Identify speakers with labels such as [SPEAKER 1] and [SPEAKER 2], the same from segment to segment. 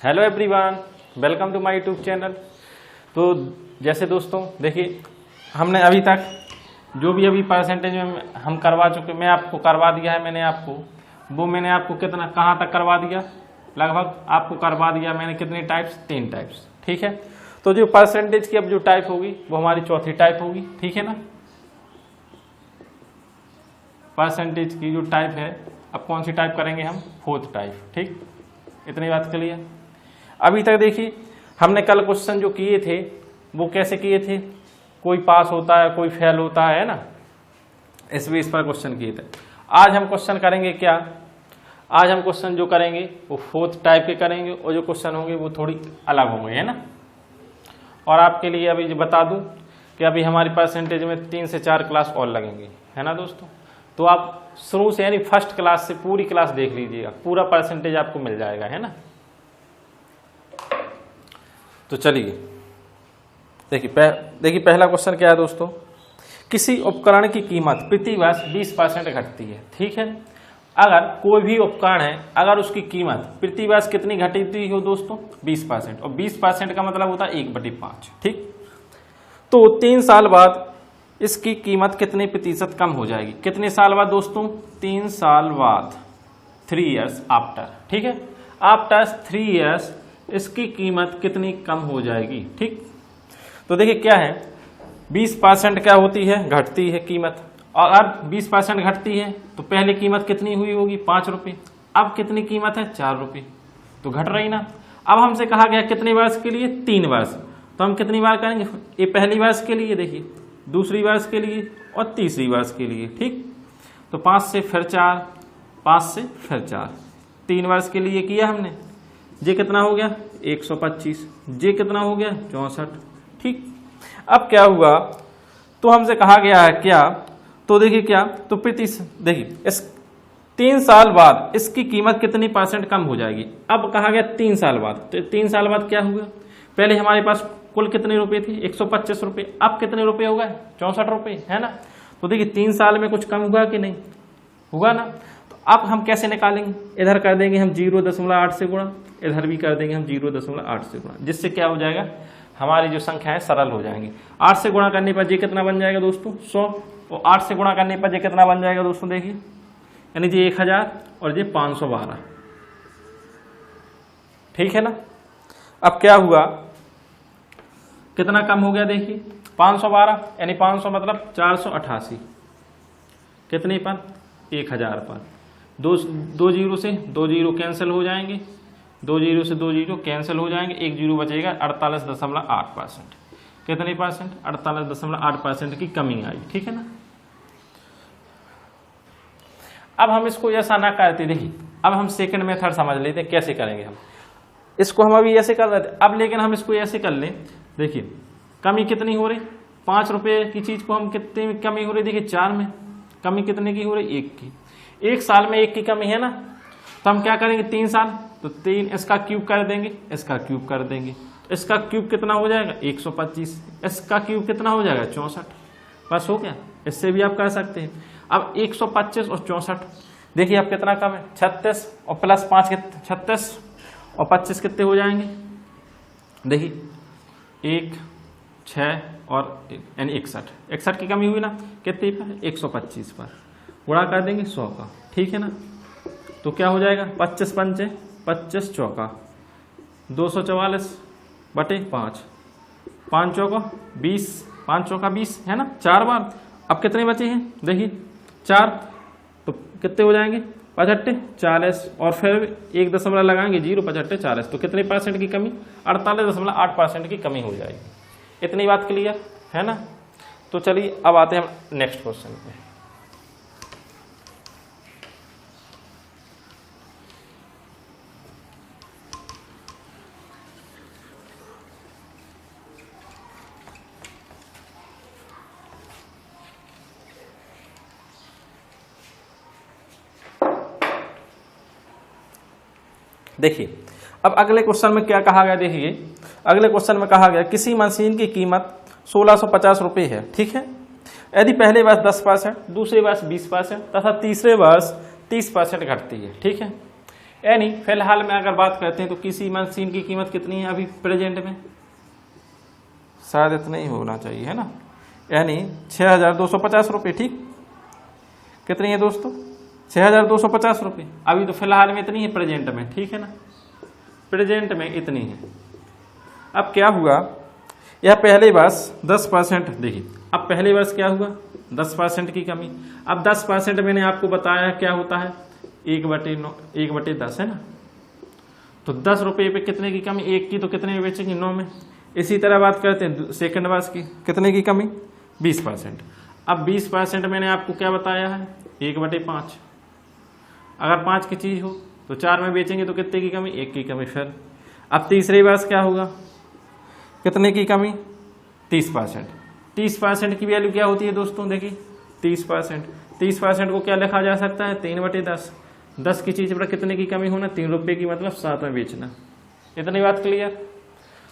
[SPEAKER 1] Hello everyone, welcome to my YouTube channel. तो जैसे दोस्तों देखिए, हमने अभी तक जो भी अभी परसेंटेज में हम करवा चुके, मैं आपको करवा दिया है, मैंने आपको कितना कहाँ तक करवा दिया, लगभग आपको करवा दिया मैंने कितने टाइप्स, 3 टाइप्स। ठीक है, तो जो परसेंटेज की अब जो टाइप होगी वो हमारी चौथी टाइप होगी। ठीक है ना, परसेंटेज की जो टाइप है अब कौन सी टाइप करेंगे हम, 4th टाइप। ठीक, इतनी बात क्लियर। अभी तक देखिए हमने कल क्वेश्चन जो किए थे वो कैसे किए थे, कोई पास होता है कोई फेल होता है ना, इस बेस पर क्वेश्चन किए थे। आज हम क्वेश्चन करेंगे क्या, आज हम क्वेश्चन जो करेंगे वो 4th टाइप के करेंगे और जो क्वेश्चन होंगे वो थोड़ी अलग होंगे, है ना। और आपके लिए अभी बता दूं कि अभी हमारी परसेंटेज में 3 से 4 क्लास और लगेंगे, है ना दोस्तों। तो आप शुरू से यानी फर्स्ट क्लास से पूरी क्लास देख लीजिएगा, पूरा परसेंटेज आपको मिल जाएगा, है ना। तो चलिए देखिए पहला क्वेश्चन क्या है दोस्तों, किसी उपकरण की कीमत प्रति वर्ष 20% घटती है। ठीक है, अगर कोई भी उपकरण है, अगर उसकी कीमत प्रति वर्ष कितनी घटती हो दोस्तों, 20%, और 20% का मतलब होता है 1/5। ठीक, तो 3 साल बाद इसकी कीमत कितने प्रतिशत कम हो जाएगी, कितने साल बाद दोस्तों, 3 साल बाद, 3 years आफ्टर। ठीक है, आफ्टर 3 years इसकी कीमत कितनी कम हो जाएगी। ठीक, तो देखिए क्या है, 20% क्या होती है, घटती है कीमत, और अगर 20% घटती है तो पहले कीमत कितनी हुई होगी, 5 रुपये, अब कितनी कीमत है, 4 रुपये, तो घट रही ना। अब हमसे कहा गया कितने वर्ष के लिए, 3 वर्ष, तो हम कितनी बार करेंगे, ये पहली वर्ष के लिए, देखिए दूसरी वर्ष के लिए और तीसरी वर्ष के लिए। ठीक, तो 5 से फिर 4, 5 से फिर 4, 3 वर्ष के लिए किया हमने। ये कितना हो गया, 125, ये कितना हो गया, 64। ठीक, अब क्या हुआ, तो हमसे कहा गया है क्या, तो देखिए क्या, तो देखिए इस 3 साल बाद इसकी कीमत कितनी % कम हो जाएगी। अब कहा गया 3 साल बाद, तो 3 साल बाद क्या हुआ, पहले हमारे पास कुल कितने रुपए थे, 125 रुपये, अब कितने रुपए हो गए, 64 रुपये, है ना। तो देखिए 3 साल में कुछ कम हुआ कि नहीं, हुआ ना। तो अब हम कैसे निकालेंगे, इधर कर देंगे हम 0.8 से गुणा, इधर भी कर देंगे हम 0.8 से गुणा, जिससे क्या हो जाएगा, हमारी जो संख्या है सरल हो जाएंगी। 8 से गुणा करने पर ये कितना बन जाएगा दोस्तों, 100, और 8 से गुणा करने पर ये कितना बन जाएगा दोस्तों, देखिए यानी जी 1000 और ये 512। ठीक है ना। अब क्या हुआ, कितना कम हो गया, देखिए 512 यानी 500 मतलब 488, कितने पर, 1000 पर। 2 जीरो से 2 जीरो कैंसिल हो जाएंगे, 2 जीरो से 2 जीरो कैंसिल हो जाएंगे, 1 जीरो बचेगा, 48.8%। कितने %, 48.8% की कमी आई। ठीक है ना। अब हम इसको ऐसा ना करते, देखिए अब हम सेकंड मेथड समझ लेते हैं कैसे करेंगे हम इसको। हम अभी ऐसे कर रहे थे, अब लेकिन हम इसको ऐसे कर लें, देखिए कमी कितनी हो रही, 5 रुपये की चीज को हम कितने में कमी हो रही, देखिए 4 में कमी कितने की हो रही, 1 की। 1 साल में 1 की कमी है ना, तो हम क्या करेंगे, 3 साल, तो 3 इसका क्यूब कर देंगे, इसका क्यूब कर देंगे, इसका क्यूब कितना हो जाएगा, 125, इसका क्यूब कितना हो जाएगा, 64। बस हो गया, इससे भी आप कर सकते हैं। अब 125 और 64, देखिए अब कितना कम है, 36 और प्लस 5 36 और 25 कितने हो जाएंगे, देखिए 1, 6 और यानी 61 की कमी हुई ना, कितनी पर, 125 पर, गुणा कर देंगे 100 का। ठीक है ना, तो क्या हो जाएगा, 25 पंचे 25 चौका 244 बटे 5, 5 चौका 20, 5 चौका 20, है ना, 4 बार। अब कितने बचे हैं, देखिए 4, तो कितने हो जाएंगे, 55 40, और फिर 1 दशमलव लगाएंगे, 0 55 40, तो कितने % की कमी, 48.8% की कमी हो जाएगी। इतनी बात क्लियर है ना। तो चलिए अब आते हैं हम नेक्स्ट क्वेश्चन पे। देखिए अब अगले क्वेश्चन में क्या कहा गया, देखिए अगले क्वेश्चन में कहा गया किसी मशीन की कीमत 1650 रुपये है। ठीक है, यदि पहले वर्ष 10%, दूसरे वर्ष 20% तथा तीसरे वर्ष 30% घटती है। ठीक है, यानी फिलहाल में अगर बात करते हैं तो किसी मशीन की कीमत कितनी है अभी प्रेजेंट में, शायद इतना ही होना चाहिए है ना, यानी 6,250 रुपये। ठीक, कितनी है दोस्तों, 6,250 रुपये। अभी तो फिलहाल में इतनी है प्रेजेंट में, ठीक है ना, प्रेजेंट में इतनी है। अब क्या हुआ, यह पहले वर्ष 10%, देखिए अब पहले वर्ष क्या हुआ 10% की कमी। अब 10% मैंने आपको बताया क्या होता है 1/10 है ना, तो 10 रुपये पे कितने की कमी, 1 की तो कितने में बेचेंगे 9 में। इसी तरह बात करते हैं सेकंड वर्ष की, कितने की कमी 20%। अब 20% मैंने आपको क्या बताया है 1/5। अगर 5 की चीज हो तो 4 में बेचेंगे तो कितने की कमी, 1 की कमी। फिर अब तीसरे वर्ष क्या होगा, कितने की कमी 30%। 30% की वैल्यू क्या होती है दोस्तों, देखिए 30% को क्या लिखा जा सकता है 3/10। 10 की चीज पर कितने की कमी होना, 3 रुपये की, मतलब 7 में बेचना। इतनी बात क्लियर।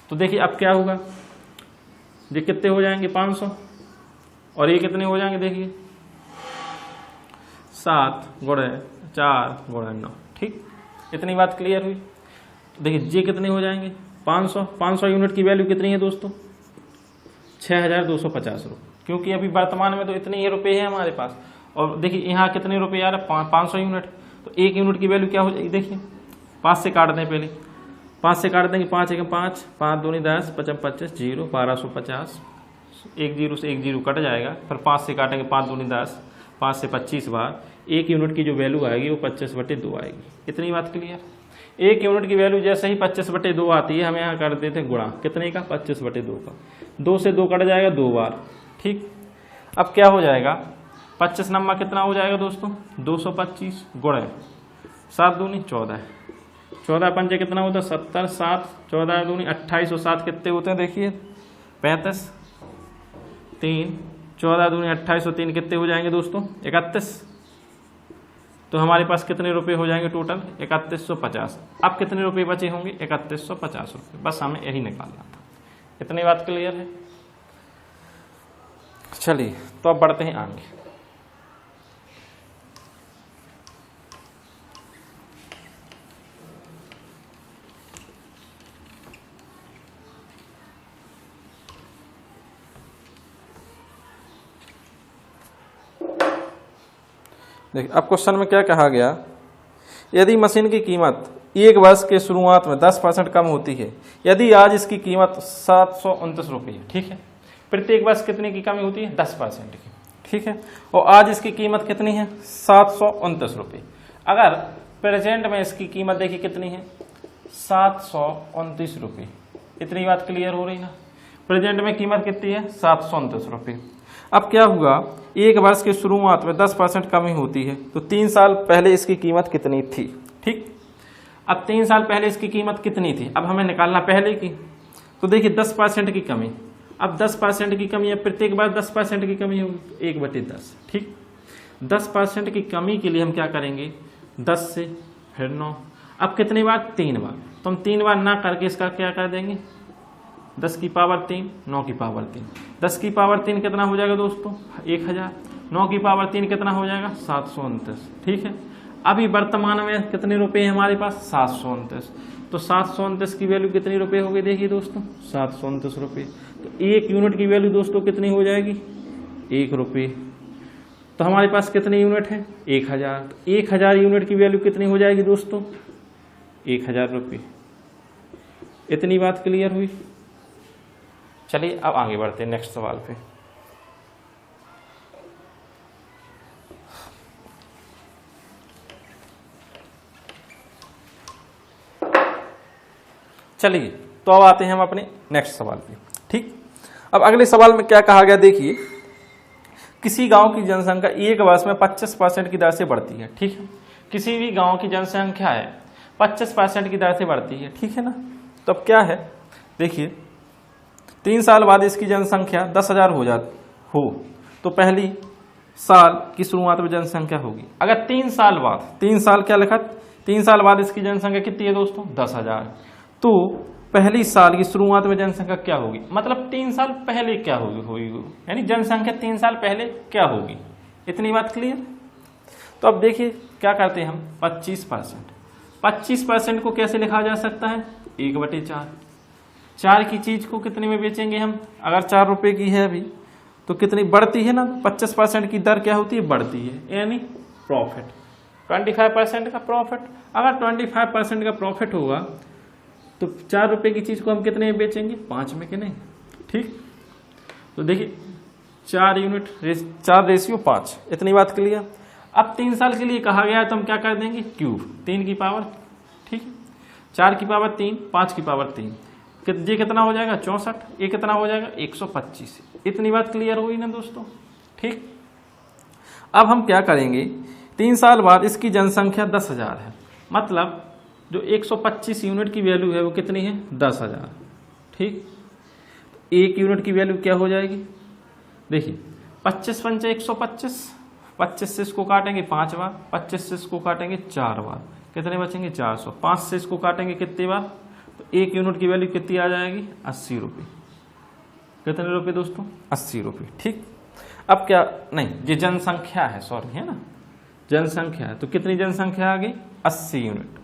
[SPEAKER 1] तो देखिए अब क्या होगा, ये कितने हो जाएंगे 500 और ये कितने हो जाएंगे, देखिए 7 × 4 × 9। ठीक, इतनी बात क्लियर हुई। देखिए ये कितने हो जाएंगे 500 यूनिट की वैल्यू कितनी है दोस्तों 6,250 रुपये, क्योंकि अभी वर्तमान में तो इतने ही रुपये हैं हमारे पास। और देखिए यहाँ कितने रुपये आ रहे हैं 500 यूनिट, तो 1 यूनिट की वैल्यू क्या हो जाएगी, देखिए 5 से काट दें, पहले 5 से काट देंगे, 5 × 5, 5 दूनी 10, 5 25 0, 1250, 1 0 से 1 0 कट जाएगा। फिर 5 से काटेंगे, 5 दूनी 10, 5 से 25 बार 1 यूनिट की जो वैल्यू आएगी वो 25/2 आएगी। इतनी बात क्लियर। 1 यूनिट की वैल्यू जैसे ही 25/2 आती है, हम यहाँ कर देते हैं गुणा, कितने का 25/2 का। 2 से 2 कट जाएगा 2 बार। ठीक, अब क्या हो जाएगा 25 नंबर कितना हो जाएगा दोस्तों 225 × 7 दूनी 14, 14 पंजे कितना होता है 70, 7 14 दूनी 28 और 7 कितने होते हैं, देखिए 35, 3 14 दूनी 28 और 3 कितने हो जाएंगे दोस्तों 31। तो हमारे पास कितने रुपए हो जाएंगे टोटल 3150। अब कितने रुपए बचे होंगे 3150 रुपये, बस हमें यही निकालना था। इतनी बात क्लियर है। चलिए तो अब बढ़ते हैं आगे। देखिए अब क्वेश्चन में क्या कहा गया, यदि मशीन की कीमत एक वर्ष के शुरुआत में 10% कम होती है, यदि आज इसकी कीमत 729 रुपये है, ठीक है, प्रत्येक वर्ष कितने की कमी होती है 10% की, ठीक है, और आज इसकी कीमत कितनी है 729 रुपये। अगर प्रेजेंट में इसकी कीमत देखिए कितनी है 729 रुपये। इतनी बात क्लियर हो रही ना, प्रेजेंट में कीमत कितनी है 729 रुपये। अब क्या हुआ, एक वर्ष की शुरुआत में 10% कमी होती है, तो 3 साल पहले इसकी कीमत कितनी थी, ठीक। अब 3 साल पहले इसकी कीमत कितनी थी, अब हमें निकालना पहले की। तो देखिए 10% की कमी, अब 10% की कमी है, प्रत्येक बार 10% की कमी होगी 1/10, ठीक। 10% की कमी के लिए हम क्या करेंगे 10 से फिर 9, अब कितनी बार 3 बार, तो हम 3 बार ना करके इसका क्या कर देंगे 10 की पावर 3, 9 की पावर 3। 10 की पावर 3 कितना हो जाएगा दोस्तों 1000, 9 की पावर 3 कितना हो जाएगा 729, ठीक है। अभी वर्तमान में कितने रुपए हैं हमारे पास 729, तो 729 की वैल्यू कितनी रुपए हो गई देखिए दोस्तों 729 रुपये। तो 1 यूनिट की वैल्यू दोस्तों कितनी हो जाएगी 1 रुपये। तो हमारे पास कितने यूनिट है 1000, तो 1000 यूनिट की वैल्यू कितनी हो जाएगी दोस्तों 1000 रुपये। इतनी बात क्लियर हुई। चलिए अब आगे बढ़ते हैं नेक्स्ट सवाल पे। चलिए तो अब आते हैं हम अपने नेक्स्ट सवाल पे, ठीक। अब अगले सवाल में क्या कहा गया देखिए, किसी गांव की जनसंख्या एक वर्ष में 25% की दर से बढ़ती है, ठीक है। किसी भी गांव की जनसंख्या है 25% की दर से बढ़ती है, ठीक है ना। तो अब क्या है देखिए 3 साल बाद इसकी जनसंख्या 10,000 हो तो पहली साल की शुरुआत में जनसंख्या होगी। अगर 3 साल बाद, 3 साल क्या लिखा 3 साल बाद इसकी जनसंख्या कितनी है दोस्तों 10,000, तो पहली साल की शुरुआत में जनसंख्या क्या होगी, मतलब 3 साल पहले क्या होगी, यानी जनसंख्या 3 साल पहले क्या होगी। इतनी बात क्लियर। तो अब देखिए क्या करते हैं हम 25%। 25% को कैसे लिखा जा सकता है, 1/4। 4 की चीज को कितने में बेचेंगे हम, अगर 4 रुपए की है अभी तो कितनी बढ़ती है ना, 25% की दर क्या होती है, बढ़ती है, यानी प्रॉफिट 25% का प्रॉफिट। अगर 25% का प्रॉफिट होगा तो 4 रुपए की चीज को हम कितने में बेचेंगे, 5 में, कि नहीं। ठीक, तो देखिए 4 यूनिट 4:5, इतनी बात क्लियर। अब 3 साल के लिए कहा गया है तो हम क्या कर देंगे, क्यूब 3 की पावर, ठीक है, 4 की पावर 3, 5 की पावर 3, ये कितना हो जाएगा 64, ये कितना हो जाएगा 125। इतनी बात क्लियर हुई ना दोस्तों। ठीक, अब हम क्या करेंगे, 3 साल बाद इसकी जनसंख्या 10,000 है, मतलब जो 125 यूनिट की वैल्यू है वो कितनी है, 10,000। ठीक, 1 यूनिट की वैल्यू क्या हो जाएगी, देखिए 25 पंचे 125, 25 से इसको काटेंगे 5 बार, 25 से इसको काटेंगे 4 बार, कितने बचेंगे 400। 5 से इसको काटेंगे कितनी बार, तो 1 यूनिट की वैल्यू कितनी आ जाएगी, 80 रुपये। कितने रुपए दोस्तों, 80 रुपये। ठीक, अब क्या, नहीं ये जनसंख्या है, सॉरी, है ना, जनसंख्या है, तो कितनी जनसंख्या आ गई, 80 यूनिट।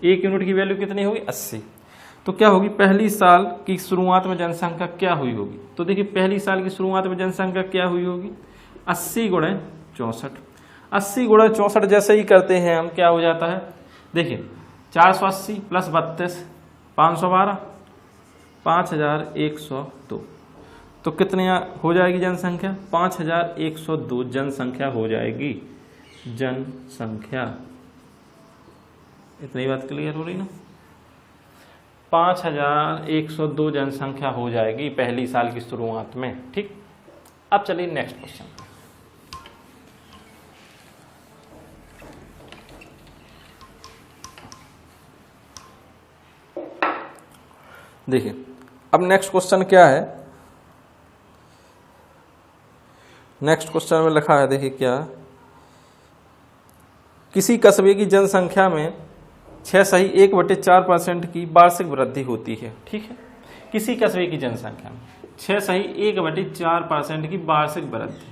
[SPEAKER 1] 1 यूनिट की वैल्यू कितनी होगी, 80। तो क्या होगी, पहली साल की शुरुआत में जनसंख्या क्या हुई होगी, तो देखिए पहली साल की शुरुआत में जनसंख्या क्या हुई होगी, 80 गुणे 64। 80 गुणे 64 जैसे ही करते हैं हम, क्या हो जाता है, देखिए 480 प्लस 32 512, 5102। तो कितने हो जाएगी जनसंख्या, 5102 जनसंख्या हो जाएगी, जनसंख्या। इतनी बात क्लियर हो रही ना, 5102 जनसंख्या हो जाएगी पहली साल की शुरुआत में। ठीक, अब चलिए नेक्स्ट क्वेश्चन। देखिए अब नेक्स्ट क्वेश्चन क्या है, नेक्स्ट क्वेश्चन में लिखा है, देखिए क्या, किसी कस्बे की जनसंख्या में 6.1/4% की वार्षिक वृद्धि होती है। ठीक है, किसी कस्बे की जनसंख्या में 6.1/4% की वार्षिक वृद्धि।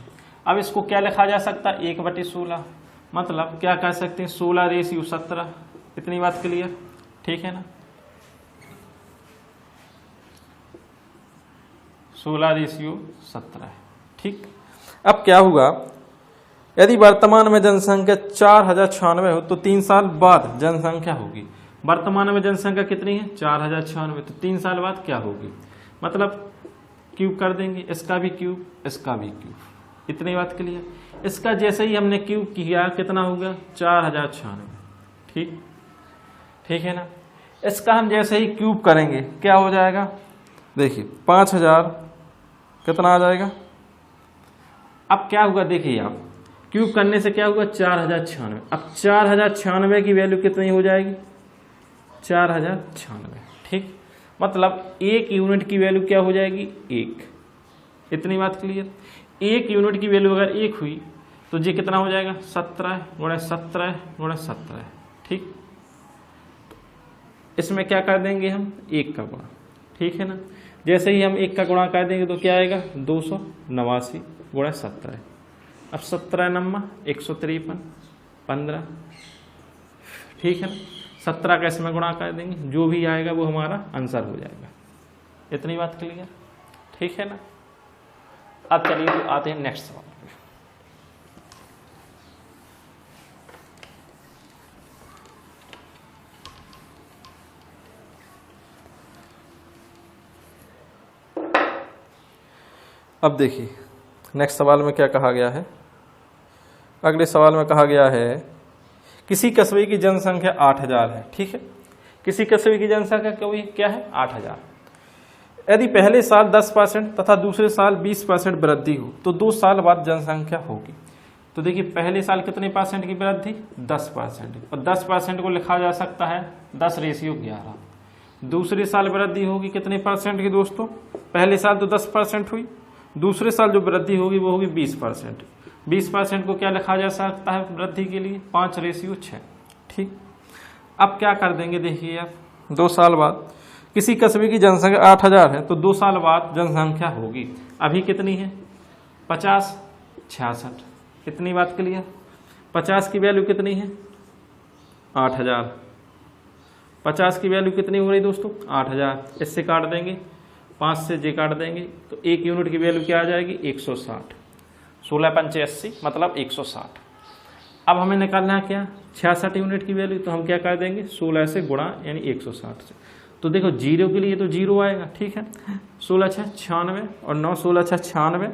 [SPEAKER 1] अब इसको क्या लिखा जा सकता है, 1/16, मतलब क्या कह सकते हैं, 16:17। इतनी बात क्लियर, ठीक है ना, 16:17। ठीक, अब क्या होगा, यदि वर्तमान में जनसंख्या 4096 हो तो 3 साल बाद जनसंख्या होगी, वर्तमान में जनसंख्या कितनी है 4096, तो 3 साल बाद क्या होगी, मतलब क्यूब कर देंगे, इसका भी क्यूब, इसका भी क्यूब। इतनी बात क्लियर। इसका जैसे ही हमने क्यूब किया कितना होगा 4096। ठीक, ठीक है ना, इसका हम जैसे ही क्यूब करेंगे क्या हो जाएगा, देखिए 5000 कितना आ जाएगा। अब क्या होगा, देखिए आप क्यूब करने से क्या होगा 4096। अब 4096 की वैल्यू कितनी हो जाएगी, 4096। ठीक, मतलब 1 यूनिट की वैल्यू क्या हो जाएगी, 1। इतनी बात क्लियर। 1 यूनिट की वैल्यू अगर 1 हुई तो ये कितना हो जाएगा 17 गुणे 17 गुणे 17। ठीक, इसमें क्या कर देंगे हम 1 का गुणा, ठीक है ना, जैसे ही हम 1 का गुणा कर देंगे तो क्या आएगा 289 गुणे 17। अब 17 नम्मा 153 15, ठीक है ना, 17 का इसमें गुणा कर देंगे, जो भी आएगा वो हमारा आंसर हो जाएगा। इतनी बात क्लियर, ठीक है ना। अब चलिए तो आते हैं नेक्स्ट सवाल। अब देखिए नेक्स्ट सवाल में क्या कहा गया है, अगले सवाल में कहा गया है किसी कस्बे की जनसंख्या 8000 है। ठीक है, किसी कस्बे की जनसंख्या क्या है 8000। यदि पहले साल 10% तथा दूसरे साल 20% वृद्धि हो तो 2 साल बाद जनसंख्या होगी। तो देखिए पहले साल कितने परसेंट की वृद्धि 10%, और 10% को लिखा जा सकता है 10:11। दूसरे साल वृद्धि होगी कितने परसेंट की दोस्तों, पहले साल तो 10% हुई, दूसरे साल जो वृद्धि होगी वो होगी 20%। 20% को क्या लिखा जा सकता है वृद्धि के लिए 5:6। ठीक, अब क्या कर देंगे, देखिए आप 2 साल बाद किसी कस्बे की जनसंख्या 8000 है तो 2 साल बाद जनसंख्या होगी, अभी कितनी है 50 66। इतनी बात क्लियर। 50 की वैल्यू कितनी है 8000, 50 की वैल्यू कितनी हो रही दोस्तों 8000, इससे काट देंगे 5 से जे काट देंगे तो 1 यूनिट की वैल्यू क्या आ जाएगी 160। 16 पंचे 80 मतलब 160। अब हमें निकालना है क्या 66 यूनिट की वैल्यू, तो हम क्या कर देंगे 16 से गुणा यानी 160 से। तो देखो जीरो के लिए तो जीरो आएगा, ठीक है। 16 6 96 और 9 16 6 96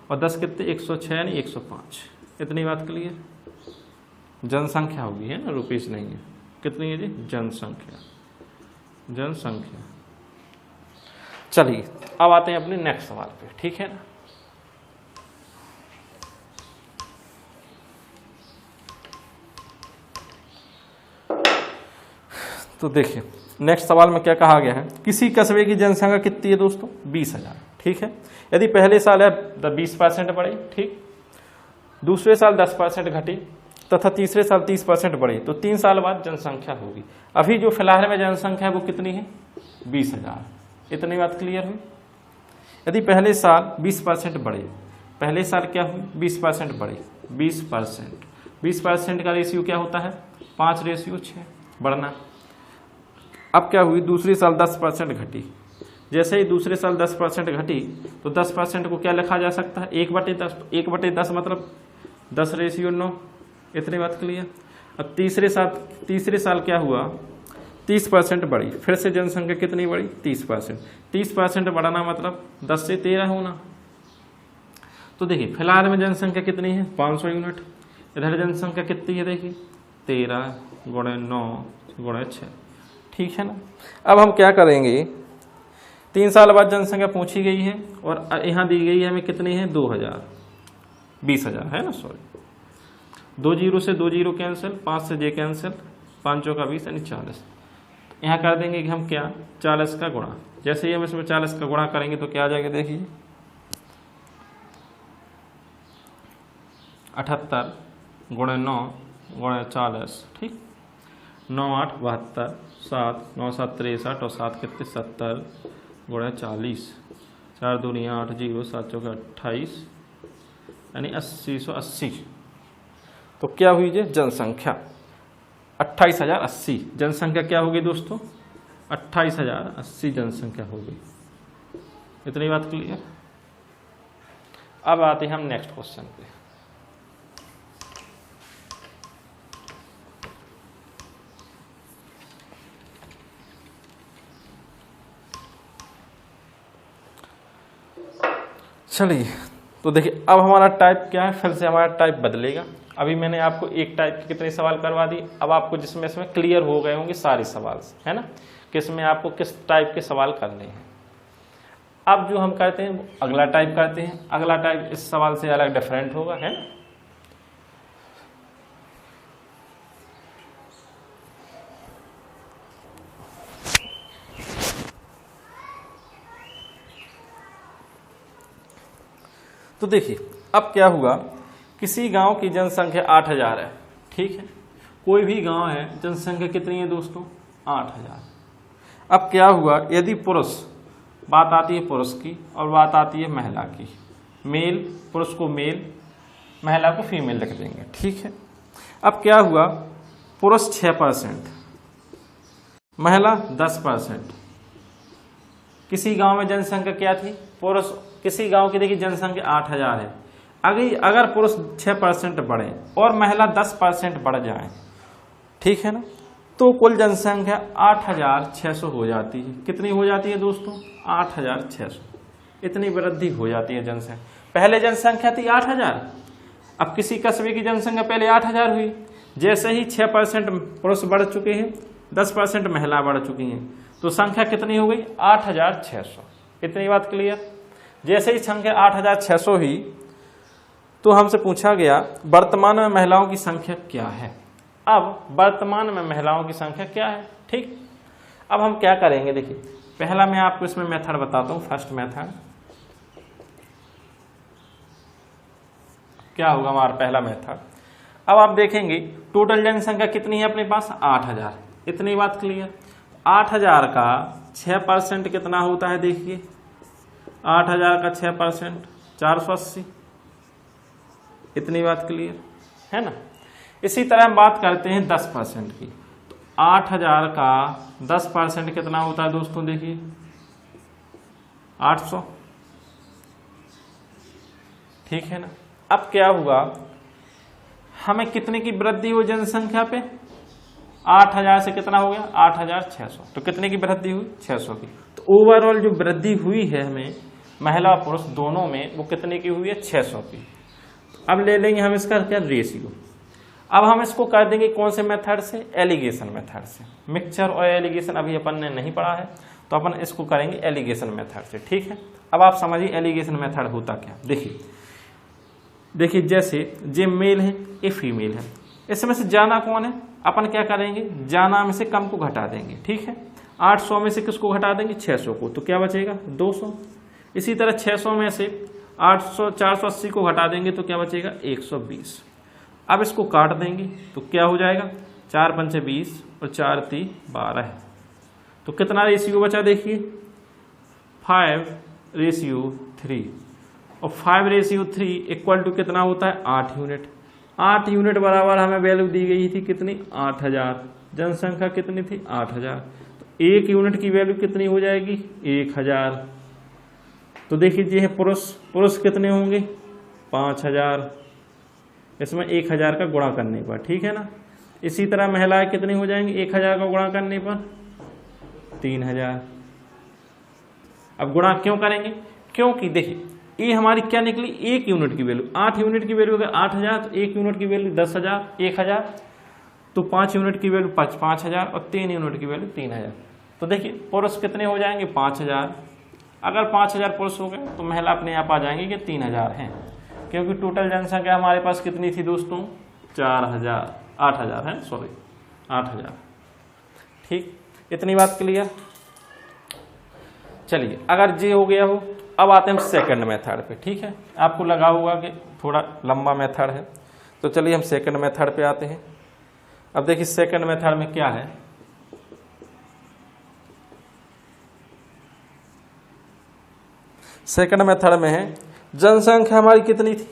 [SPEAKER 1] और 10 कितने 106 यानी 105। इतनी बात क्लियर। जनसंख्या होगी है ना, रुपीस नहीं है। कितनी है जी जनसंख्या, जनसंख्या। चलिए अब आते हैं अपने नेक्स्ट सवाल पे, ठीक है ना। तो देखिए नेक्स्ट सवाल में क्या कहा गया है, किसी कस्बे की जनसंख्या कितनी है दोस्तों 20,000, ठीक है। यदि पहले साल है 20% बढ़ी, ठीक, दूसरे साल 10% घटी तथा तीसरे साल 30% बढ़ी, तो 3 साल बाद जनसंख्या होगी। अभी जो फिलहाल में जनसंख्या है वो कितनी है 20,000। इतनी बात क्लियर हुई। यदि पहले साल 20% बढ़े, पहले साल क्या हुई 20% बढ़े, 20% का रेशियो क्या होता है 5:6 बढ़ना। अब क्या हुई दूसरी साल 10% घटी, जैसे ही दूसरे साल 10% घटी तो 10% को क्या लिखा जा सकता है 1/10, 1/10 मतलब 10:9। इतनी बात क्लियर। अब तीसरे साल क्या हुआ 30% बढ़ी, फिर से जनसंख्या कितनी बढ़ी 30%। 30% बढ़ाना मतलब 10 से 13 होना। तो देखिए फिलहाल में जनसंख्या कितनी है 500 यूनिट। इधर जनसंख्या कितनी है देखिए 13 × 9 × 6, ठीक है ना। अब हम क्या करेंगे 3 साल बाद जनसंख्या पूछी गई है और यहाँ दी गई है हमें कितनी है 20,000 है ना, सॉरी 2 जीरो से 2 जीरो कैंसिल, 5 से जे कैंसिल, 5 चौका 20 यानी 40। यहाँ कर देंगे कि हम क्या 40 का गुणा, जैसे ही हम इसमें 40 का गुणा करेंगे तो क्या आ जाएगा देखिए 78 × 9 × 40, ठीक। 9 8 72, 7 9 7 63 और 7 कितने 70 × 40, 4 दूनी 8 जीरो 7 चौका 28 यानी 80 तो क्या हुई जी जनसंख्या 28,080। जनसंख्या क्या होगी दोस्तों 28,080 जनसंख्या होगी। इतनी बात क्लियर। अब आते हैं हम नेक्स्ट क्वेश्चन पे। चलिए तो देखिए अब हमारा टाइप क्या है, फिर से हमारा टाइप बदलेगा। अभी मैंने आपको एक टाइप के कितने सवाल करवा दिए, अब आपको जिसमें इसमें क्लियर हो गए होंगे सारे सवाल, है ना, किसमें आपको किस टाइप के सवाल करने हैं। अब जो हम करते हैं अगला टाइप करते हैं। अगला टाइप इस सवाल से अलग डिफरेंट होगा, है ना। तो देखिए अब क्या हुआ, किसी गांव की जनसंख्या 8,000 है, ठीक है। कोई भी गांव है जनसंख्या कितनी है दोस्तों 8,000। अब क्या हुआ यदि पुरुष, बात आती है पुरुष की और बात आती है महिला की। मेल, पुरुष को मेल, महिला को फीमेल लिख देंगे, ठीक है। अब क्या हुआ पुरुष 6%, महिला 10%। किसी गांव में जनसंख्या क्या थी पुरुष, किसी गांव की देखिए जनसंख्या 8,000 है। अगर पुरुष 6% बढ़े और महिला 10% बढ़ जाए, ठीक है ना, तो कुल जनसंख्या 8,600 हो जाती है। कितनी हो जाती है दोस्तों 8,600। इतनी वृद्धि हो जाती है जनसंख्या। पहले जनसंख्या थी 8,000, अब किसी कस्बे की जनसंख्या पहले 8,000 हुई, जैसे ही 6% पुरुष बढ़ चुके हैं 10% महिला बढ़ चुकी हैं, तो संख्या कितनी हो गई 8,600। इतनी बात क्लियर। जैसे ही संख्या 8,600 हुई तो हमसे पूछा गया वर्तमान में महिलाओं की संख्या क्या है। अब वर्तमान में महिलाओं की संख्या क्या है, ठीक। अब हम क्या करेंगे देखिए, पहला मैं आपको इसमें मेथड बताता हूं। फर्स्ट मेथड क्या होगा हमारा पहला मेथड। अब आप देखेंगे टोटल जनसंख्या कितनी है अपने पास 8,000। इतनी बात क्लियर। 8,000 का 6% कितना होता है देखिए, 8,000 का 6% 480। इतनी बात क्लियर है ना। इसी तरह हम बात करते हैं 10% की। तो 8000 का 10% कितना होता है दोस्तों, देखिए 800, ठीक है ना। अब क्या हुआ, हमें कितने की वृद्धि हुई जनसंख्या पे, 8000 से कितना हो गया 8600, तो कितने की वृद्धि हुई 600 की। तो ओवरऑल जो वृद्धि हुई है हमें महिला और पुरुष दोनों में, वो कितने की हुई है 600 की। अब ले लेंगे हम इसका क्या रेशियो। अब हम इसको कर देंगे कौन से मेथड से, एलिगेशन मेथड से। मिक्सचर और एलिगेशन अभी अपन ने नहीं पढ़ा है, तो अपन इसको करेंगे एलिगेशन मेथड से, ठीक है। अब आप समझिए एलिगेशन मेथड होता क्या। देखिए जैसे जे मेल है ये फीमेल है, इसमें से जाना कौन है, अपन क्या करेंगे जाना में से कम को घटा देंगे, ठीक है। 800 में से किसको घटा देंगे 600 को, तो क्या बचेगा 200। इसी तरह 600 में से 480 को घटा देंगे तो क्या बचेगा 120। अब इसको काट देंगे तो क्या हो जाएगा 4 पंचे 20 और 4 × 12, तो कितना रेशियो बचा देखिए 5:3, और 5:3 इक्वल टू कितना होता है 8 यूनिट। 8 यूनिट बराबर हमें वैल्यू दी गई थी कितनी 8000, जनसंख्या कितनी थी 8000, तो 1 यूनिट की वैल्यू कितनी हो जाएगी 1000। तो देखिए है पुरुष कितने होंगे 5000, इसमें 1000 का गुणा करने पर, ठीक है ना। इसी तरह महिलाएं कितनी हो जाएंगी 1000 का गुणा करने पर 3000। अब गुणा क्यों करेंगे, क्योंकि देखिए ये हमारी क्या निकली 1 यूनिट की वैल्यू, 8 यूनिट की वैल्यू अगर 8000, तो 1 यूनिट की वैल्यू 10,000 1000, तो 5 यूनिट की वैल्यू 5000 और 3 यूनिट की वैल्यू 3000। तो देखिए पुरुष कितने हो जाएंगे 5000, अगर 5000 पुरुष हो गए तो महिला अपने आप आ जाएंगे कि 3000 हैं, क्योंकि टोटल जनसंख्या हमारे पास कितनी थी दोस्तों 8000 है, सॉरी 8000, ठीक। इतनी बात क्लियर। चलिए अगर ये हो गया हो, अब आते हैं सेकंड मेथड पे, ठीक है। आपको लगा होगा कि थोड़ा लंबा मेथड है, तो चलिए हम सेकंड मेथड पे आते हैं। अब देखिए सेकंड मेथड में क्या है, सेकंड मेथड में है जनसंख्या हमारी कितनी थी,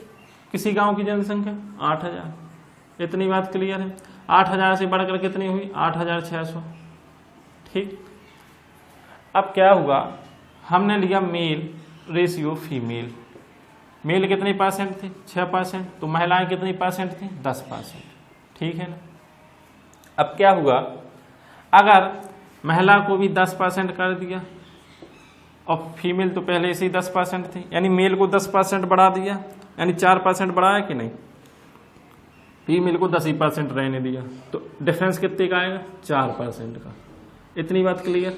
[SPEAKER 1] किसी गांव की जनसंख्या 8000, इतनी बात क्लियर है। 8000 से बढ़कर कितनी हुई 8600, ठीक। अब क्या हुआ, हमने लिया मेल रेशियो फीमेल, मेल कितने परसेंट थे 6%, तो महिलाएं कितनी परसेंट थी 10%, ठीक है ना। अब क्या हुआ, अगर महिला को भी 10% कर दिया और फीमेल तो पहले से ही 10% थी, यानी मेल को 10% बढ़ा दिया, यानी 4% बढ़ाया कि नहीं, फीमेल को 10% रहने दिया, तो डिफरेंस कितने का आएगा 4% का। इतनी बात क्लियर,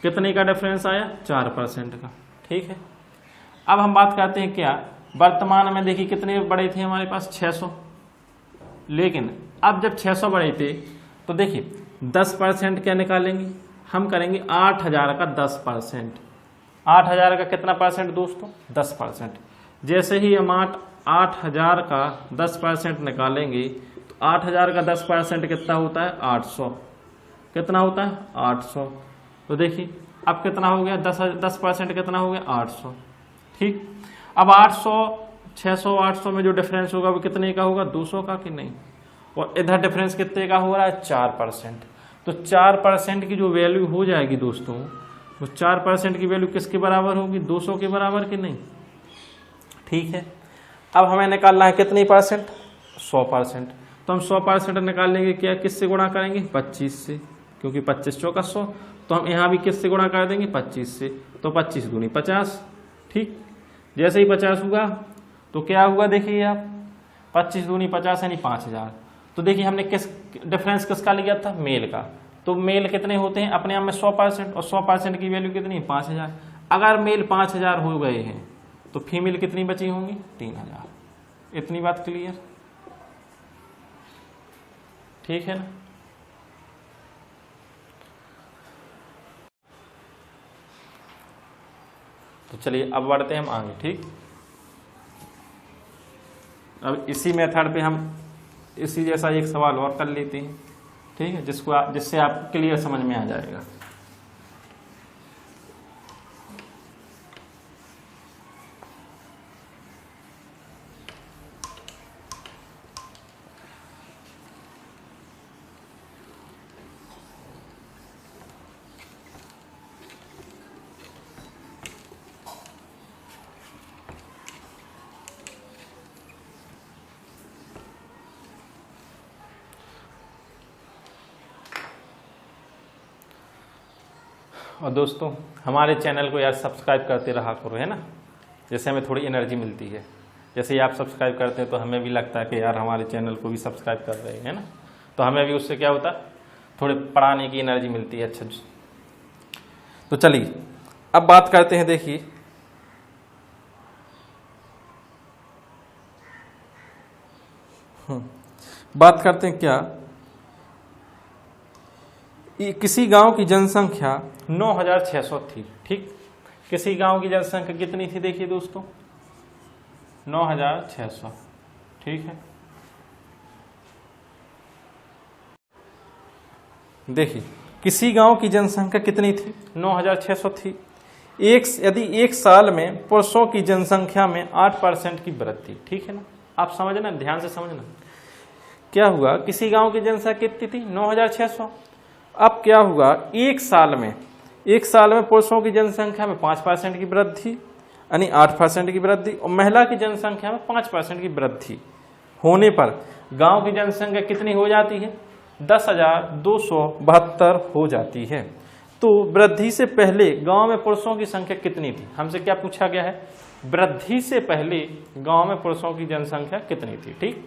[SPEAKER 1] कितने का डिफरेंस आया 4% का, ठीक है। अब हम बात करते हैं क्या, वर्तमान में देखिए कितने बड़े थे हमारे पास 600, लेकिन अब जब 600 बड़े थे तो देखिए 10% क्या निकालेंगे, हम करेंगे 8000 का 10%। 8000 का कितना परसेंट दोस्तों 10%। जैसे ही हम 8000 का 10% निकालेंगे तो 8000 का 10% कितना होता है 800, कितना होता है 800। तो देखिए अब कितना हो गया 10% कितना हो गया 800, ठीक। अब 800 600 800 में जो डिफरेंस होगा वो कितने का होगा 200 का कि नहीं, और इधर डिफरेंस कितने का हो रहा है 4%। तो 4% की जो वैल्यू हो जाएगी दोस्तों, वो 4% की वैल्यू किसके बराबर होगी 200 के बराबर कि नहीं, ठीक है। अब हमें निकालना है कितनी परसेंट 100%, तो हम 100% निकालेंगे क्या, किससे गुणा करेंगे 25 से, क्योंकि 25 चौका 100, तो हम यहाँ भी किससे गुणा कर देंगे 25 से, तो 25 दूनी 50, ठीक। जैसे ही 50 हुआ तो क्या हुआ देखिए आप 25 दूनी 50 यानी 5000। तो देखिए हमने किस डिफरेंस किसका लिया था मेल का, तो मेल कितने होते हैं अपने आप में 100%, और 100% की वैल्यू कितनी 5000। अगर मेल 5000 हो गए हैं तो फीमेल कितनी बची होंगी 3000। इतनी बात क्लियर, ठीक है ना। तो चलिए अब बढ़ते हैं हम आगे, ठीक। अब इसी मेथड पे हम इसी जैसा एक सवाल और कर लेते हैं, ठीक है, जिससे आप क्लियर समझ में आ जाएगा। और दोस्तों हमारे चैनल को यार सब्सक्राइब करते रहा करो, है ना, जैसे हमें थोड़ी एनर्जी मिलती है। जैसे ही आप सब्सक्राइब करते हैं तो हमें भी लगता है कि यार हमारे चैनल को भी सब्सक्राइब कर रहे हैं, है ना, तो हमें भी उससे क्या होता है, थोड़े पढ़ाने की एनर्जी मिलती है। अच्छा, तो चलिए अब बात करते हैं। देखिए बात करते हैं क्या, किसी गांव की जनसंख्या 9600 थी। ठीक, किसी गांव की जनसंख्या कितनी थी, देखिए दोस्तों 9600। ठीक है, देखिए किसी गांव की जनसंख्या कितनी थी, 9600 थी। यदि एक साल में पुरुषों की जनसंख्या में 8% की वृद्धि, ठीक है ना, आप समझना, ध्यान से समझना, क्या हुआ, किसी गांव की जनसंख्या कितनी थी, 9600। अब क्या हुआ, एक साल में पुरुषों की जनसंख्या में 5% की वृद्धि, यानी 8% की वृद्धि, और महिला की जनसंख्या में 5% की वृद्धि होने पर गांव की जनसंख्या कितनी हो जाती है, 10,272 हो जाती है। तो वृद्धि से पहले गांव में पुरुषों की संख्या कितनी थी, हमसे क्या पूछा गया है, वृद्धि से पहले गांव में पुरुषों की जनसंख्या कितनी थी। ठीक,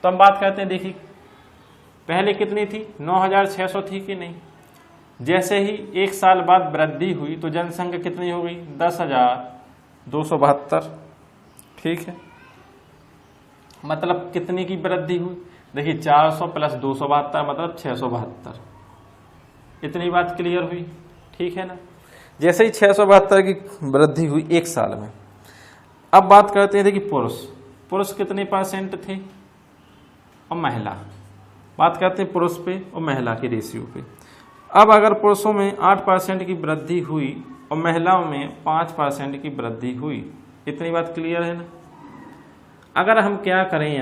[SPEAKER 1] तो हम बात करते हैं, देखिए पहले कितनी थी, 9600 थी कि नहीं। जैसे ही एक साल बाद वृद्धि हुई तो जनसंख्या कितनी हो गई, 10,272। ठीक है, मतलब कितनी की वृद्धि हुई, देखिए 400 प्लस 272 मतलब 672। इतनी बात क्लियर हुई, ठीक है ना। जैसे ही 672 की वृद्धि हुई एक साल में। अब बात करते हैं, देखिए पुरुष कितने % थे और महिला, बात करते हैं पुरुष पे और महिला के रेशियो पे। अब अगर पुरुषों में 8% की वृद्धि हुई और महिलाओं में 5% की वृद्धि हुई, इतनी बात क्लियर है ना। अगर हम क्या करें,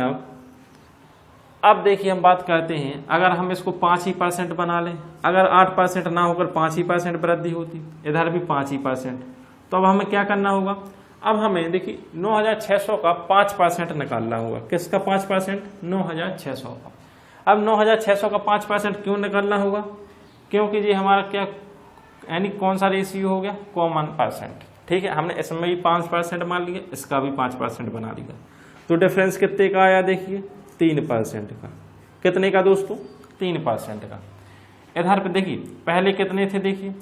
[SPEAKER 1] अब देखिए हम बात करते हैं, अगर हम इसको 5% बना लें, अगर 8% ना होकर 5% वृद्धि होती, इधर भी 5%, तो अब हमें क्या करना होगा, अब हमें देखिए 9600 का 5% निकालना होगा। किसका 5%, 9600 का। अब 9600 का 5% क्यों निकालना होगा, क्योंकि जी हमारा क्या, यानी कौन सा रेशियो हो गया, कॉमन परसेंट। ठीक है, हमने इसमें भी 5% मान लिया, इसका भी 5% बना लिया, तो डिफरेंस कितने का आया, देखिए 3% का। कितने का दोस्तों, 3% का। इधर पे देखिए पहले कितने थे, देखिए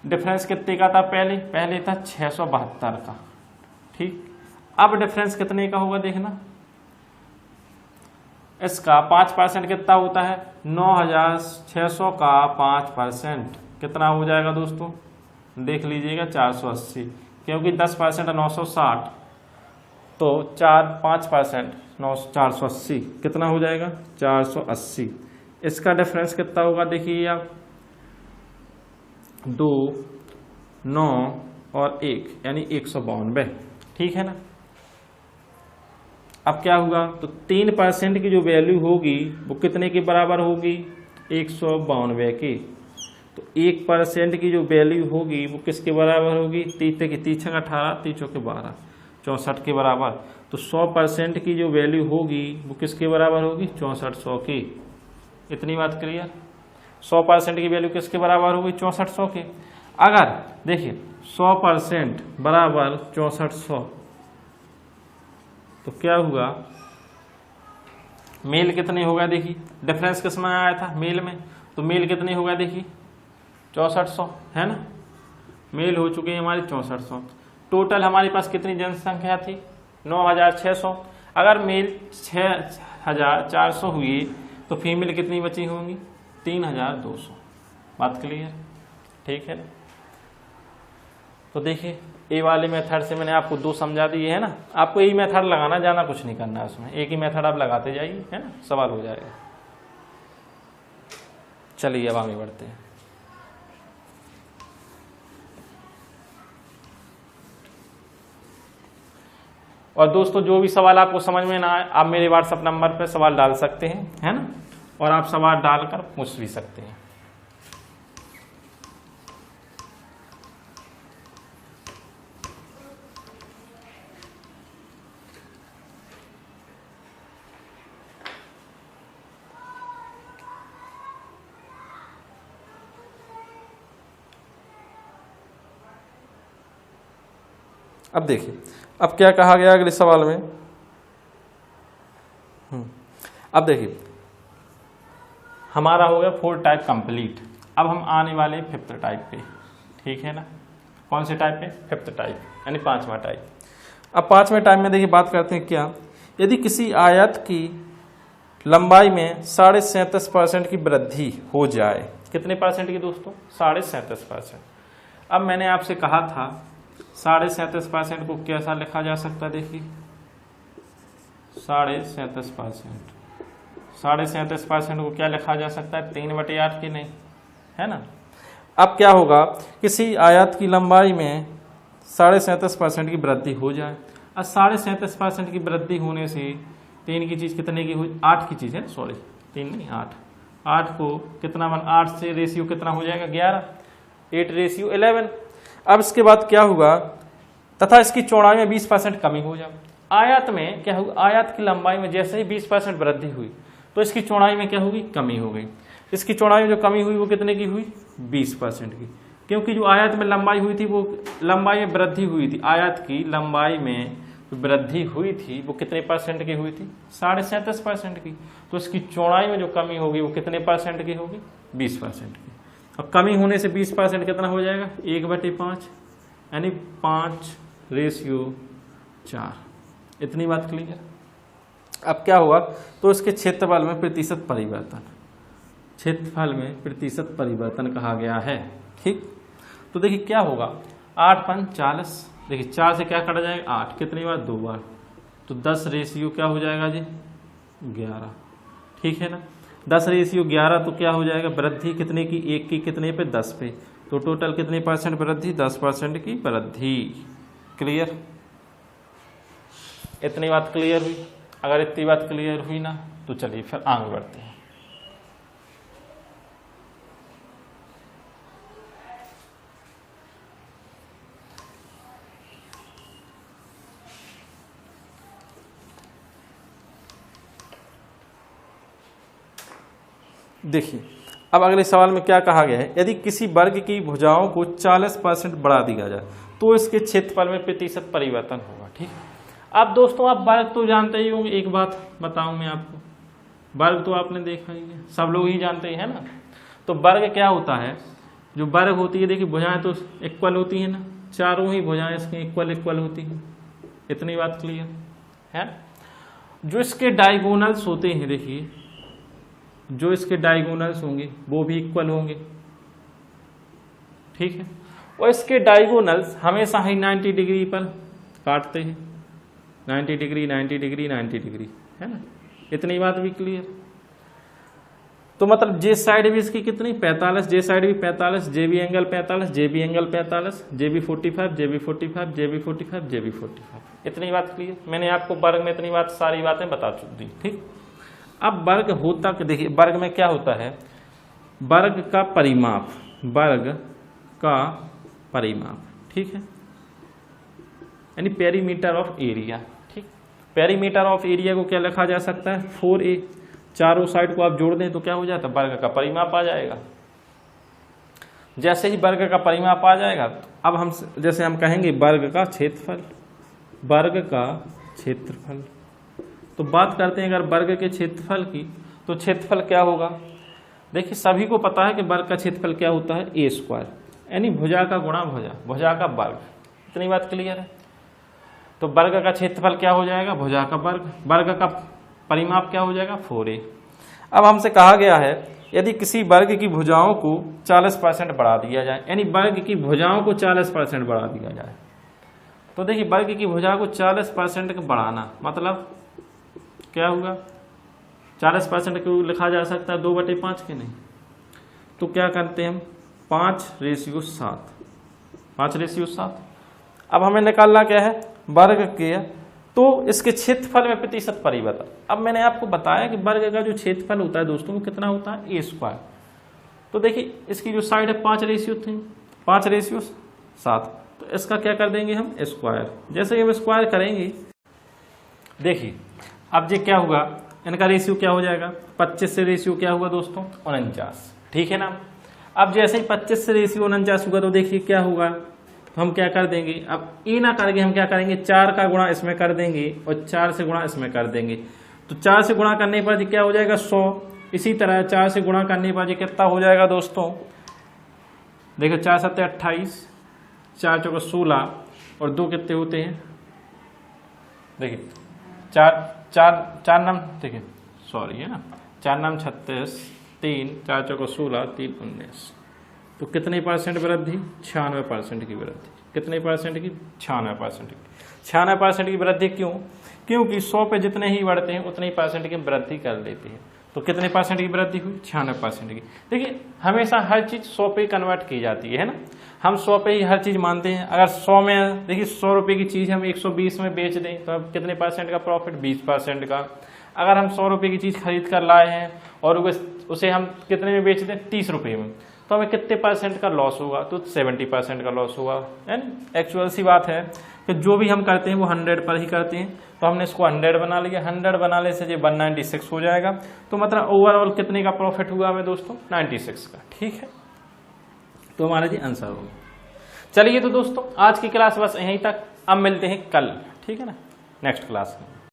[SPEAKER 1] डिफरेंस कितने का था, पहले था 672 का। ठीक, अब डिफरेंस कितने का होगा, देखना, इसका 5% कितना होता है, 9600 का 5% कितना हो जाएगा दोस्तों, देख लीजिएगा 480, क्योंकि 10% 960, तो 5% 480 कितना हो जाएगा, 480। इसका डिफरेंस कितना होगा, देखिए आप 2, 9 और 1 यानी 192। ठीक है ना। अब क्या हुआ, तो 3% की जो वैल्यू होगी वो कितने के बराबर होगी, 192 के। तो 1% की जो वैल्यू होगी वो किसके बराबर होगी, 3 18 3 चौके 12 64 के बराबर। तो 100% की जो वैल्यू होगी वो किसके बराबर होगी, 6400 की। इतनी बात क्लियर। 100% की वैल्यू किसके बराबर होगी, 6400 के। अगर देखिए 100% बराबर 6400, तो क्या हुआ, मेल कितने होगा, देखिए डिफरेंस किस में आया था, मेल में, तो मेल कितने होगा, देखिए 6400 है ना, मेल हो चुके हैं हमारे 6400। टोटल हमारे पास कितनी जनसंख्या थी, 9600। अगर मेल 6400 हुई तो फीमेल कितनी बची होंगी, 3200। बात क्लियर, ठीक है ना। तो देखिए ए वाले मेथड से मैंने आपको 2 समझा दिए है ना। आपको यही मेथड लगाना, जाना कुछ नहीं करना है उसमें, एक ही मेथड आप लगाते जाइए, है ना, सवाल हो जाएगा। चलिए अब आगे बढ़ते हैं। और दोस्तों जो भी सवाल आपको समझ में ना आए, आप मेरे व्हाट्सएप नंबर पर सवाल डाल सकते हैं, है ना, और आप सवाल डालकर पूछ भी सकते हैं। अब देखिए अब क्या कहा गया अगले सवाल में। अब देखिए हमारा हो गया 4 टाइप कंप्लीट। अब हम आने वाले 5th टाइप पे, ठीक है ना। कौन से टाइप पे? 5th टाइप यानी 5वां टाइप। अब 5वें टाइप में देखिए बात करते हैं क्या, यदि किसी आयत की लंबाई में 37.5% की वृद्धि हो जाए। कितने परसेंट की दोस्तों? 37.5%। अब मैंने आपसे कहा था 37.5% को कैसा लिखा जा सकता है, देखिए 37.5%। 37.5% को क्या लिखा जा सकता है? 3/8 की, नहीं है ना। अब क्या होगा, किसी आयत की लंबाई में 37.5% की वृद्धि हो जाए। अब 37.5% की वृद्धि होने से 3 की चीज कितने की हुई? 8 की चीज है, सॉरी 3 नहीं 8। 8 को कितना 8 से रेशियो कितना हो जाएगा? 11, 8:11। अब इसके बाद क्या होगा, तथा इसकी चौड़ाई में 20% कमी हो जाए। आयत में क्या होगा, आयत की लंबाई में जैसे ही 20% वृद्धि हुई तो इसकी चौड़ाई में क्या होगी? कमी हो गई। इसकी चौड़ाई में जो कमी हुई वो कितने की हुई? 20% की, क्योंकि जो आयत में लंबाई हुई थी वो लंबाई में वृद्धि हुई थी। आयत की लंबाई में वृद्धि हुई थी वो कितने परसेंट की हुई थी? 37.5% की। तो इसकी चौड़ाई में जो कमी होगी वो कितने परसेंट की होगी? 20% की। अब कमी होने से 20% कितना हो जाएगा? 1/5 यानी 5:4। इतनी बात क्लियर। अब क्या हुआ, तो इसके क्षेत्रफल में प्रतिशत परिवर्तन, क्षेत्रफल में प्रतिशत परिवर्तन कहा गया है, ठीक। तो देखिए क्या होगा, 8×5 = 40। देखिए 4 से क्या कटा जाएगा? 8। कितनी बार? 2 बार। तो 10 क्या हो जाएगा जी? 11, ठीक है ना। 10:11 तो क्या हो जाएगा? वृद्धि कितने की? 1 की कितने पे? 10 पे। तो टोटल कितने परसेंट वृद्धि? 10% की वृद्धि। क्लियर? इतनी बात क्लियर हुई। अगर इतनी बात क्लियर हुई ना तो चलिए फिर आगे बढ़ते हैं। देखिए अब अगले सवाल में क्या कहा गया है, यदि किसी वर्ग की भुजाओं को 40% बढ़ा दिया जाए तो इसके क्षेत्रफल में प्रतिशत परिवर्तन होगा, ठीक। अब दोस्तों आप वर्ग तो जानते ही होंगे। एक बात बताऊं मैं आपको, वर्ग तो आपने देखा ही है, सब लोग ही जानते ही है ना। तो वर्ग क्या होता है, जो वर्ग होती है, देखिए भुजाएं तो इक्वल होती है ना, चारों ही भुजाएं इसकी इक्वल होती हैं। इतनी बात क्लियर है। जो इसके डायगोनल्स होते हैं, देखिए जो इसके डायगोनल्स होंगे वो भी इक्वल होंगे, ठीक है। और इसके डायगोनल्स हमेशा ही 90 डिग्री पर काटते हैं, 90 डिग्री 90 डिग्री 90 डिग्री, है ना। इतनी बात भी क्लियर। तो मतलब जे साइड भी इसकी कितनी? 45, जे साइड भी 45, J B angle 45, J B angle 45, J B 45, J B 45, J B 45, J B 45। इतनी बात क्लियर। मैंने आपको वर्ग में इतनी बात सारी बातें बता दी, ठीक। अब वर्ग होता, देखिए वर्ग में क्या होता है, वर्ग का परिमाप, वर्ग का परिमाप, ठीक है, यानी पेरीमीटर ऑफ एरिया, ठीक। पेरीमीटर ऑफ एरिया को क्या लिखा जा सकता है? 4a। चारों साइड को आप जोड़ दें तो क्या हो जाता है? वर्ग का परिमाप आ जाएगा। जैसे ही वर्ग का परिमाप आ जाएगा, अब हम जैसे हम कहेंगे वर्ग का क्षेत्रफल, वर्ग का क्षेत्रफल। तो बात करते हैं अगर वर्ग के क्षेत्रफल की, तो क्षेत्रफल क्या होगा? देखिए सभी को पता है कि वर्ग का क्षेत्रफल क्या होता है? a², यानी भुजा का गुणा भुजा, भुजा का वर्ग। इतनी बात क्लियर है। तो वर्ग का क्षेत्रफल क्या हो जाएगा? भुजा का वर्ग। वर्ग का परिमाप क्या हो जाएगा? 4a। अब हमसे कहा गया है यदि किसी वर्ग की भुजाओं को 40% बढ़ा दिया जाए, यानी वर्ग की भुजाओं को 40% बढ़ा दिया जाए। तो देखिए वर्ग की भुजा को 40% बढ़ाना मतलब क्या होगा? 40% को लिखा जा सकता है 2/5 के, नहीं तो क्या करते हैं हम? 5:7, 5:7। अब हमें निकालना क्या है? वर्ग के, तो इसके क्षेत्रफल में प्रतिशत परिवर्तन। अब मैंने आपको बताया कि वर्ग का जो क्षेत्रफल होता है दोस्तों वो कितना होता है? a²। तो देखिए इसकी जो साइड है 5:7, तो इसका क्या कर देंगे हम? स्क्वायर। जैसे ही हम स्क्वायर करेंगे, देखिए अब ये क्या होगा, इनका रेशियो क्या हो जाएगा? 25 से रेशियो क्या होगा दोस्तों? 49, ठीक है ना। अब जैसे ही 25 से रेशियो 49 होगा तो देखिए क्या होगा, तो हम क्या कर देंगे, अब ए ना करके हम क्या करेंगे, 4 का गुणा इसमें कर देंगे और 4 से गुणा इसमें कर देंगे। तो 4 से गुणा करने पर क्या हो जाएगा 100। इसी तरह 4 से गुणा करने पर कितना हो जाएगा दोस्तों, देखो 4 7 28, 4 चौका 16 और 2 कितने होते हैं, देखिए 4 नाम, देखिए सॉरी है ना, 4 नाम 36, 3 4 चौका 16, 3 19। तो कितने परसेंट वृद्धि, 96% की वृद्धि। कितने परसेंट की, 96% की। 96% की वृद्धि क्यों, क्योंकि 100 पे जितने ही बढ़ते हैं उतने ही परसेंट की वृद्धि कर लेते हैं। तो कितने परसेंट की वृद्धि हुई, 96% की। देखिए हमेशा हर चीज 100 पे कन्वर्ट की जाती है ना, हम 100 पे ही हर चीज मानते हैं। अगर 100 में, देखिए 100 रुपए की चीज हम 120 में बेच दें तो अब कितने परसेंट का प्रॉफिट, 20% का। अगर हम 100 रुपए की चीज खरीद कर लाए हैं और उसे हम कितने में बेच दें, 30 रुपए में, तो हमें कितने परसेंट का लॉस होगा, तो 70% का लॉस होगा। एंड एक्चुअल सी बात है कि जो भी हम करते हैं वो 100 पर ही करते हैं। तो हमने इसको 100 बना लिया, 100 बनाने से ये 196 हो जाएगा। तो मतलब ओवरऑल कितने का प्रॉफिट हुआ हमें दोस्तों, 96 का। ठीक है, तो हमारा जी आंसर होगा। चलिए तो दोस्तों आज की क्लास बस यहीं तक, अब मिलते हैं कल, ठीक है ना, नेक्स्ट क्लास में।